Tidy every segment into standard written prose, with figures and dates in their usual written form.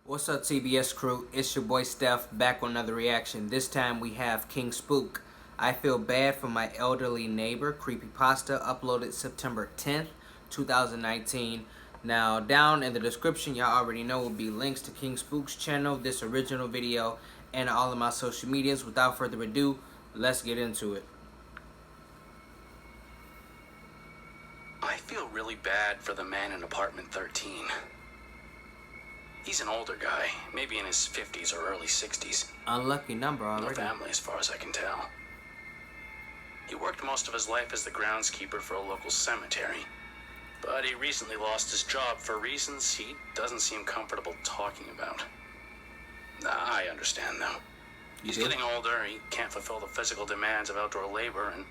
What's up, TBS crew? It's your boy Steph back with another reaction. This time we have King Spook. I feel bad for my elderly neighbor. Creepypasta uploaded September 10th, 2019. Now, down in the description, y'all already know, will be links to King Spook's channel, this original video, and all of my social medias. Without further ado, let's get into it. I feel really bad for the man in apartment 13. He's an older guy, maybe in his 50s or early 60s. Unlucky number already. No family as far as I can tell. He worked most of his life as the groundskeeper for a local cemetery, but he recently lost his job for reasons he doesn't seem comfortable talking about. I understand though. He's getting older, he can't fulfill the physical demands of outdoor labor, and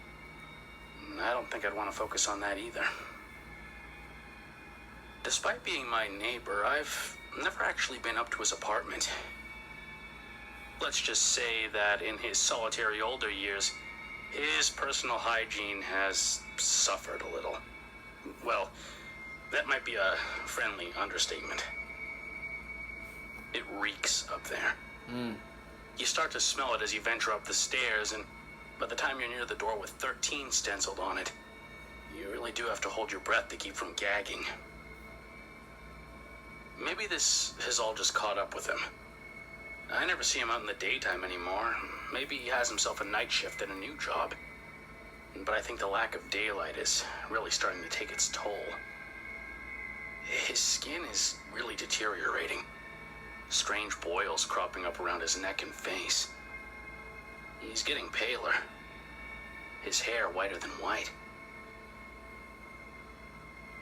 I don't think I'd want to focus on that either. Despite being my neighbor, I've never actually been up to his apartment. Let's just say that in his solitary older years, his personal hygiene has suffered a little. Well, that might be a friendly understatement. It reeks up there. You start to smell it as you venture up the stairs, and by the time you're near the door with 13 stenciled on it, you really do have to hold your breath to keep from gagging. Maybe this has all just caught up with him. I never see him out in the daytime anymore. Maybe he has himself a night shift at a new job. But I think the lack of daylight is really starting to take its toll. His skin is really deteriorating. Strange boils cropping up around his neck and face. He's getting paler. His hair whiter than white.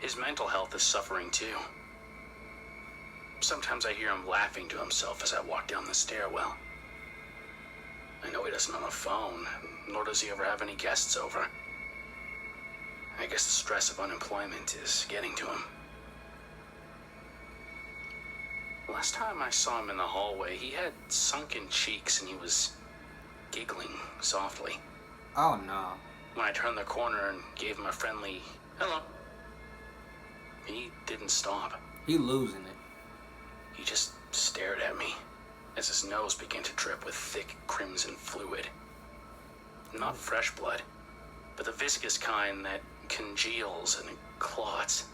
His mental health is suffering too. Sometimes I hear him laughing to himself as I walk down the stairwell. I know he doesn't own a phone, nor does he ever have any guests over. I guess the stress of unemployment is getting to him. Last time I saw him in the hallway, he had sunken cheeks and he was giggling softly. Oh no. When I turned the corner and gave him a friendly hello, he didn't stop. He losing it. He just stared at me as his nose began to drip with thick crimson fluid. Not fresh blood, but the viscous kind that congeals and clots.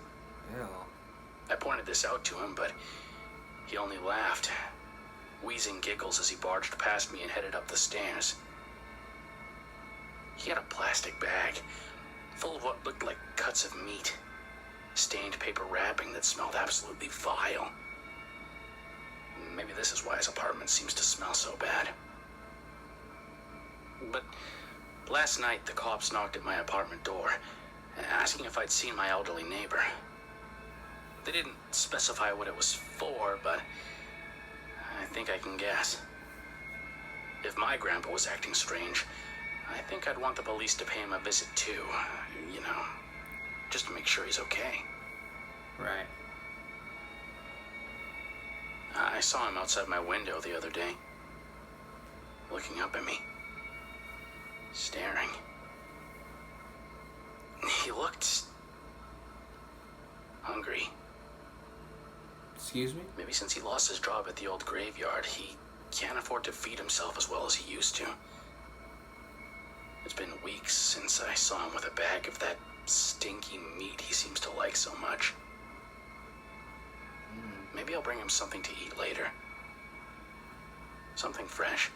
Ew. I pointed this out to him, but he only laughed, wheezing giggles as he barged past me and headed up the stairs. He had a plastic bag full of what looked like cuts of meat, stained paper wrapping that smelled absolutely vile. Maybe this is why his apartment seems to smell so bad. But last night, the cops knocked at my apartment door, asking if I'd seen my elderly neighbor. They didn't specify what it was for, but I think I can guess. If my grandpa was acting strange, I think I'd want the police to pay him a visit too, you know, just to make sure he's okay. Right. I saw him outside my window the other day, looking up at me, staring. He looked hungry. Excuse me? Maybe since he lost his job at the old graveyard, he can't afford to feed himself as well as he used to. It's been weeks since I saw him with a bag of that stinky meat he seems to like so much. Maybe I'll bring him something to eat later. Something fresh.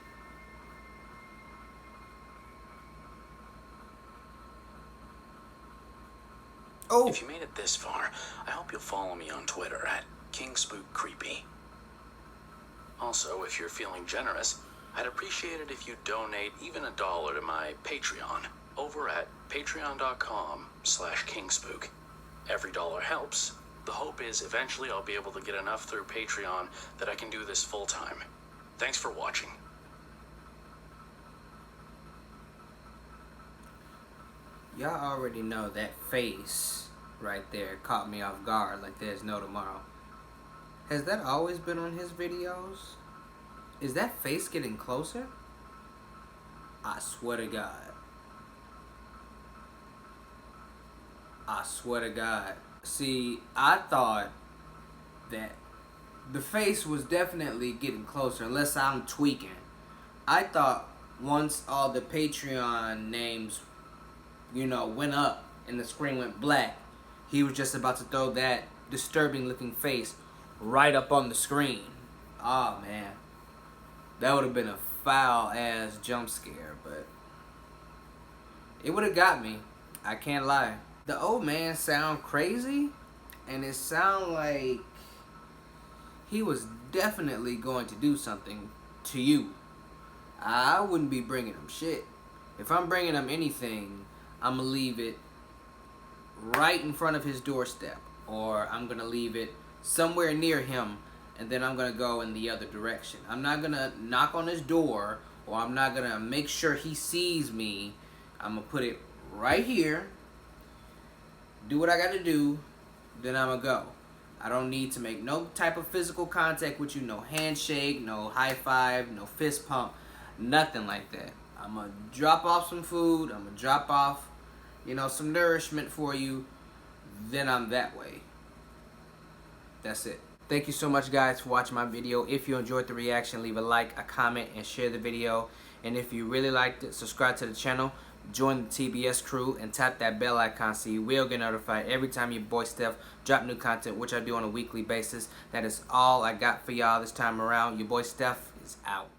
Oh! If you made it this far, I hope you'll follow me on Twitter at KingSpookCreepy. Also, if you're feeling generous, I'd appreciate it if you donate even $1 to my Patreon over at patreon.com/kingspook. Every dollar helps. The hope is eventually I'll be able to get enough through Patreon that I can do this full time. Thanks for watching. Y'all already know that face right there caught me off guard like there's no tomorrow. Has that always been on his videos? Is that face getting closer? I swear to God. I swear to God. See, I thought that the face was definitely getting closer, unless I'm tweaking. I thought once all the Patreon names, went up and the screen went black, he was just about to throw that disturbing looking face right up on the screen. Oh man, that would have been a foul ass jump scare, but it would have got me. I can't lie. The old man sound crazy, and it sound like he was definitely going to do something to you. I wouldn't be bringing him shit. If I'm bringing him anything, I'm gonna leave it right in front of his doorstep, or I'm gonna leave it somewhere near him, and then I'm gonna go in the other direction. I'm not gonna knock on his door, or I'm not gonna make sure he sees me. I'm gonna put it right here, do what I gotta do, then I'm gonna go. I don't need to make no type of physical contact with you, no handshake, no high five, no fist pump, nothing like that. I'm gonna drop off some food, I'm gonna drop off, some nourishment for you, then I'm that way. That's it. Thank you so much, guys, for watching my video. If you enjoyed the reaction, leave a like, a comment, and share the video. And if you really liked it, subscribe to the channel, join the TBS crew, and tap that bell icon so you will get notified every time your boy Steph drop new content, which I do on a weekly basis. That is all I got for y'all this time around. Your boy Steph is out.